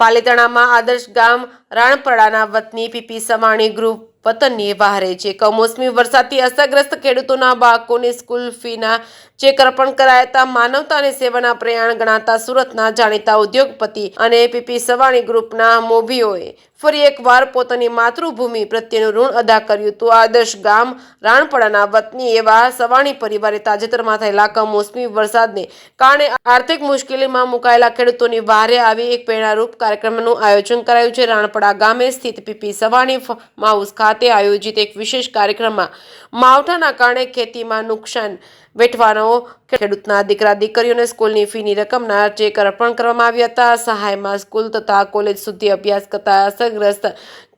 પાલીતાણામાં આદર્શ ગામ રાણપરાના વતની પીપી સવાણી ગ્રુપ વતનની વહારે છે। કમોસમી વરસાદથી અસરગ્રસ્ત ખેડૂતોના બાળકોને સ્કૂલ ફીના ચેક અર્પણ કરાયા હતા। માનવતા અને સેવાના પ્રયાણ ગણાતા સુરતના જાણીતા ઉદ્યોગપતિ અને પીપી સવાણી ગ્રુપના મોભીઓએ ફરી એકવાર પોતાની માતૃભૂમિ પ્રત્યેનું ઋણ અદા કર્યું હતું। આદર્શ ગામ રાણપરાના વતની એવા સવાણી પરિવારે તાજેતરમાં થયેલા કમોસમી વરસાદને કારણે આર્થિક મુશ્કેલીમાં મુકાયેલા ખેડૂતોની વહારે આવી એક પ્રેરણારૂપ કાર્યક્રમનું આયોજન કરાયું છે। રાણપરા ગામે સ્થિત પીપી સવાણી ફાર્મ હાઉસ ખાતે આયોજિત એક વિશેષ કાર્યક્રમમાં માવઠાના કારણે ખેતીમાં નુકસાન વેઠવાનો ખેડૂતના દીકરા દીકરીઓને સ્કૂલની ફીની રકમના ચેક અર્પણ કરવામાં આવ્યા હતા। સહાયમાં સ્કૂલ તથા કોલેજ સુધી અભ્યાસ કરતા અસરગ્રસ્ત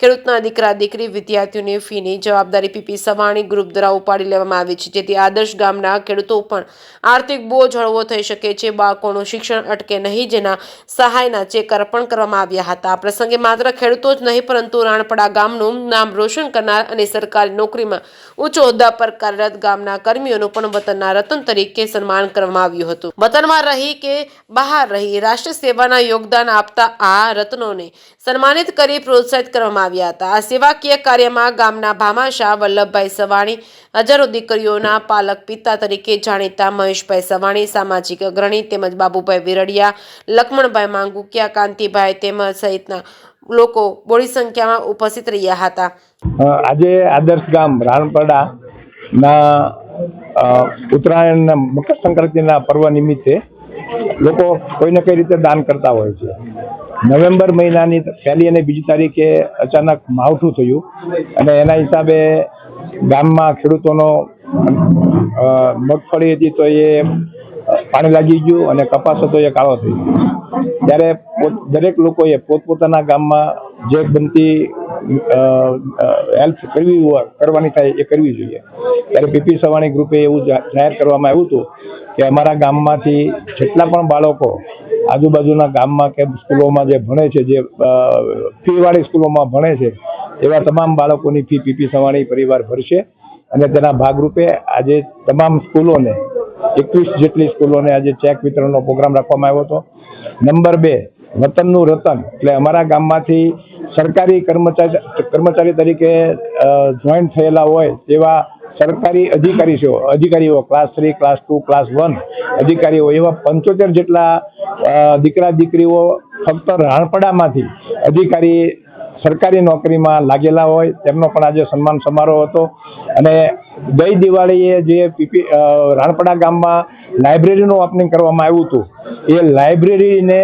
ખેડૂતના દીકરા દીકરી વિદ્યાર્થીઓની ફીની જવાબદારી પીપી સવાણી ગ્રુપ દ્વારા ઉપાડી લેવામાં આવી છે, જેથી આદર્શ ગામના ખેડૂતો પણ આર્થિક બોજ હળવો થઈ શકે છે। બાળકોનું શિક્ષણ અટકે નહીં, જેના સહાયના ચેક અર્પણ કરવામાં આવ્યા હતા। આ પ્રસંગે માત્ર ખેડૂતો જ નહીં પરંતુ રાણપરા ગામનું નામ રોશન કરનાર અને સરકારી નોકરીમાં ઉચ્ચ હોદ્દા પર કાર્યરત ગામના કર્મીઓનું પણ વતનના રતન તરીકે સન્માન કરવામાં આવ્યું હતું। વતનમાં રહી કે બહાર રહી રાષ્ટ્ર સેવાના યોગદાન આપતા આ રત્નોને સન્માનિત કરી પ્રોત્સાહિત કરવામાં આવ્યા હતા। આ સેવાકીય કાર્યમાં ગામના ભામાશાહ વલ્લભભાઈ સવાણી, હજારો દીકરીઓના પાલક પિતા તરીકે જાણીતા મહેશભાઈ સવાણી, સામાજિક અગ્રણી તેમજ બાબુભાઈ વિરડિયા, લક્ષ્મણભાઈ માંગુકિયા, કાંતિભાઈ તેમજ સહિતના લોકો બોડી સંખ્યામાં ઉપસ્થિત રહ્યા હતા। આજે આદર્શ ગામ રાણપરા ના ઉત્તરાયણના મકર સંક્રાંતિના પર્વ નિમિત્તે લોકો કોઈને કઈ રીતે દાન કરતા હોય છે। નવેમ્બર મહિનાની 1લી અને 2જી તારીખે અચાનક માવઠું થયું અને એના હિસાબે ગામમાં ખેડૂતોનો મગફળી હતી તો એ પાણી લાગી ગયું અને કપાસ હતો એ કાળો થઈ ગયો। ત્યારે દરેક લોકોએ પોતપોતાના ગામમાં જે બનતી હેલ્પ કરવાની થાય એ કરવી જોઈએ। ત્યારે પીપી સવાણી ગ્રુપે એવું જાહેર કરવામાં આવ્યું હતું કે અમારા ગામમાંથી જેટલા પણ બાળકો આજુબાજુના ગામમાં કે સ્કૂલોમાં જે ભણે છે, જે ફીવાળી સ્કૂલોમાં ભણે છે, એવા તમામ બાળકોની ફી પીપી સવાણી પરિવાર ભરશે અને તેના ભાગરૂપે આજે તમામ સ્કૂલોને 21 જેટલી સ્કૂલોને આજે ચેક વિતરણનો પ્રોગ્રામ રાખવામાં આવ્યો હતો। નંબર 2, વતનનું રતન એટલે અમારા ગામમાંથી સરકારી કર્મચારી તરીકે જોઈન્ટ થયેલા હોય તેવા સરકારી અધિકારીઓ ક્લાસ 3, ક્લાસ 2, ક્લાસ 1 અધિકારીઓ એવા 75 જેટલા દીકરા દીકરીઓ ફક્ત રાણપરામાંથી અધિકારી સરકારી નોકરીમાં લાગેલા હોય તેમનો પણ આજે સન્માન સમારોહ હતો। અને ગઈ દિવાળીએ જે રાણપરા ગામમાં લાઇબ્રેરીનું ઓપનિંગ કરવામાં આવ્યું હતું, એ લાઇબ્રેરીને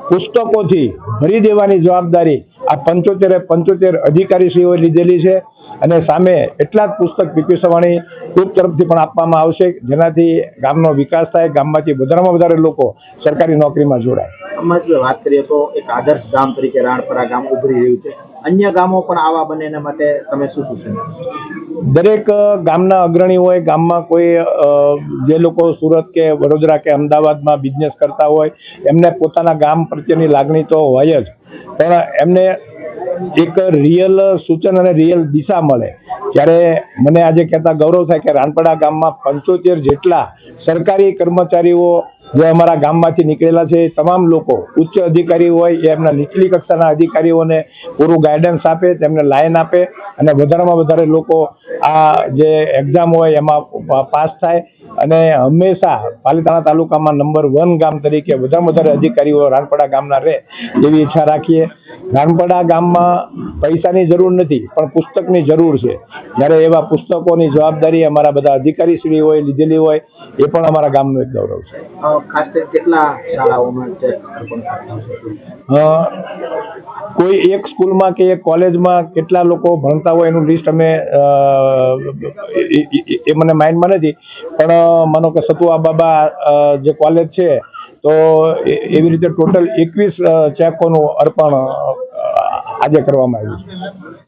પુસ્તકોથી ભરી દેવાની જવાબદારી આ 75 અધિકારીશ્રીઓએ લીધેલી છે અને સામે એટલા જ પુસ્તક પીપી સવાણી ગ્રુપ તરફથી પણ આપવામાં આવશે, જેનાથી ગામનો વિકાસ થાય, ગામમાંથી વધારેમાં વધારે લોકો સરકારી નોકરીમાં જોડાય। વાત કરીએ તો એક આદર્શ ગામ તરીકે રાણપરા ગામ ઉભરી રહ્યું છે, અન્ય ગામો પણ આવા બને એના માટે તમે શું સૂચન? દરેક ગામના અગ્રણી હોય, ગામમાં કોઈ જે લોકો સુરત કે વડોદરા કે અમદાવાદમાં બિઝનેસ કરતા હોય એમને પોતાના ગામ પ્રત્યેની લાગણી તો હોય જ, પણ એમને એક રિયલ સૂચન અને રિયલ દિશા મળે ત્યારે મને આજે કહેતા ગૌરવ થાય કે રાણપરા ગામમાં 75 જેટલા સરકારી કર્મચારીઓ જે અમારા ગામમાંથી નીકળેલા છે, તમામ લોકો ઉચ્ચ અધિકારી હોય એ એમના નીચલી કક્ષાના અધિકારીઓને પૂરું ગાઈડન્સ આપે, તેમને લાઈન આપે અને વધારેમાં વધારે લોકો આ જે એક્ઝામ હોય એમાં પાસ થાય અને હંમેશા પાલીતાણા તાલુકામાં નંબર 1 ગામ તરીકે વધારે વધારે અધિકારીઓ રાણપરા ગામના રહે એવી ઈચ્છા રાખીએ। રાણપરા ગામમાં પૈસાની જરૂર નથી પણ પુસ્તકની જરૂર છે, જ્યારે એવા પુસ્તકોની જવાબદારી અમારા બધા અધિકારીશ્રીઓએ લીધેલી હોય એ પણ અમારા ગામનું એક ગૌરવ છે। ખાસ કરીને કેટલા શાળાઓમાં કોઈ એક સ્કૂલમાં કે એક કોલેજમાં કેટલા લોકો ભણતા હોય એનું લિસ્ટ અમે એ મને માઇન્ડમાં નથી, પણ માનો કે સતુઆ બાબા જે કોલેજ છે તો એવી રીતે ટોટલ 21 ચેકોનું અર્પણ આજે કરવામાં આવ્યું છે।